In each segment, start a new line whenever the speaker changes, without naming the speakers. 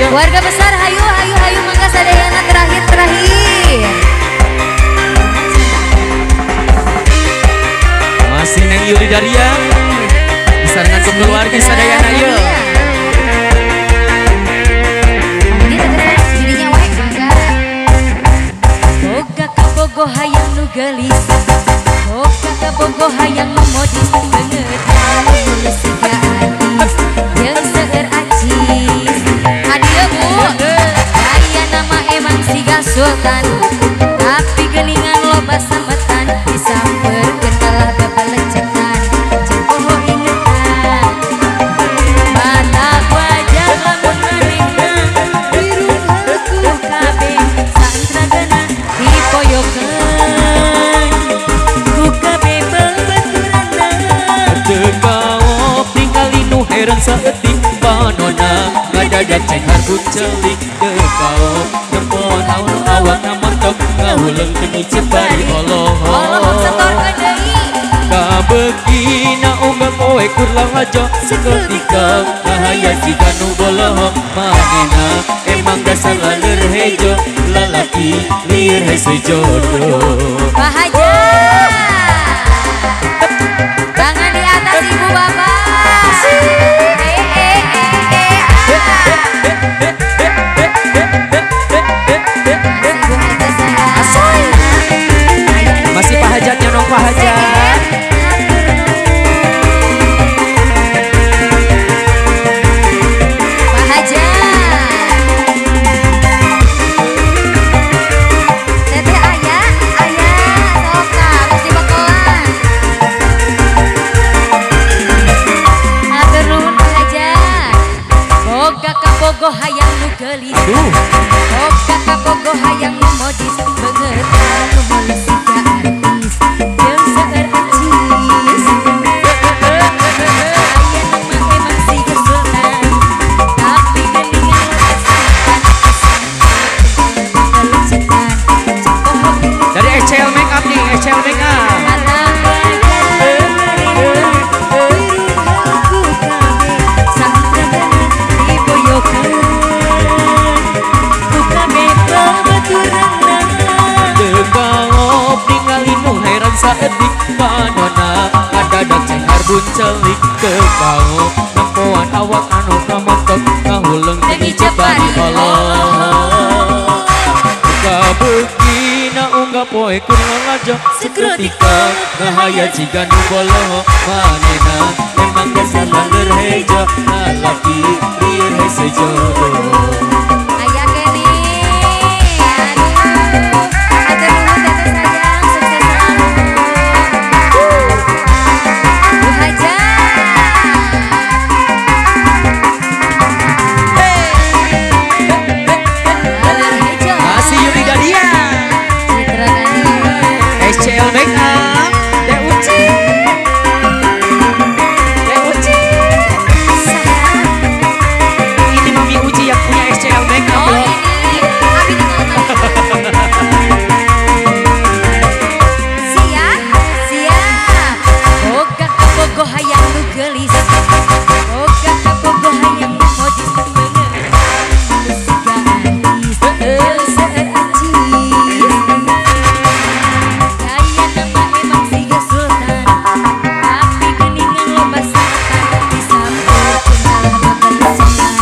Warga besar hayu hayu hayu mangga sadayana terakhir.
Masih Neng Yuli Daria disarangan ke keluarga sadayana yuk.
Boga kabogo hayang nu gelis, boga kabogo hayang nu modis, beungeut anu siga adis, jeung seueur acis. Adieu Bu, aya nama emang siga sultan, tapi gelingan loba sametan, disampeurkeun kalah bebalecetan, jeung poho ingetan. Batak wajah lamun manehna, biru heuku kabeh santragana dipoyokeun, ku kabeh babaturanna.
Tekaop ningali nu heran saeutik panonna ngadadak cenghar bucelik. Tekaop nempoan haun awakna montok ngahuleung teu ngicep bari oloh
setorkeun deui.
Kabegina unggah poe kurlang aja seketika bahaya jika nu boloh manehna emang dasar laleur hejo lalaki lieur hese jodoh.
Pak Haja, tangan di atas ibu bapak.
Masih Pak Hajat nyonong Pak Hajat.
Pak Haja, teteh ayah soka pasti bakalan. Atur nuhun Pak Haja. Boga kabogo hayang nu gelis, boga kabogo hayang nu modis, beungeut anu mulus siga artis, jeung seueur acis. Aya nama emang siga sultan, tapi geningan loba sametan, disampeurkeun jeung poho ingetan.
Dari ECL Make Up nih, ECL Make Up. Tekaop ningali nu heran saeutik panonna ngadadak cenghar buncelik. Tekaop nempoan awak anu kamontok ngahuleung teu ngicep bari Allah. Kabegina unggah poe kurang aja seketika bahaya jika nu boloh manehna emang dasar laleur hejo lalaki lieur hese jodoh.
Ayah Kenny, aduh, atur nuhun teteh sayang, sukses selalu. Bu Haja, laleur hejo,
Masih Yuli Daria,
Citra Gani,
SCL Make Up, Dek Uci, Dek Uci. Ini Mami Uci yang punya SCL Make Up
oh
loh.
ini, abi tinggal siap, boga kabogo hayang nu gelis, boga kabogo hayang nu modis, beungeut anu siga artis, jeung seueur acis. Aya nama emang siga sultan, tapi geningan loba sametan, disampeurkeun kalah babalecengan,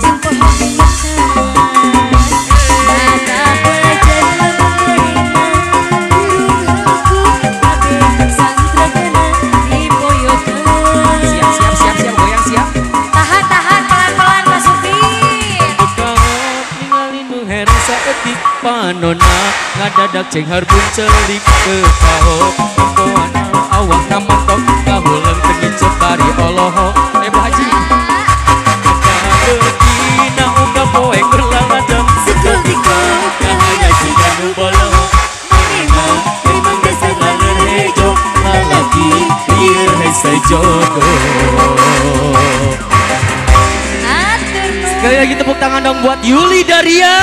jeung poho ingetan. Batak wajah lamunna, biru heuku kabeh santragana dipoyokeun.
Siap, goyang siap.
Tahan, pelan-pelan Mas Supir.
Tekaop ningali nu heran saeutik panonna ngadadak cenghar buncelik. Tekaop nempoan awakna montok ngahuleung teu ngicep bari Allah. Pak Haji. Kabegina unggah poe kurlang aja seketika bahaya jika nu boloh manehna emang dasar laleur hejo lalaki lieur hese jodoh.
Atur nuhun.
Sekali lagi tepuk tangan dong buat Yuli Daria.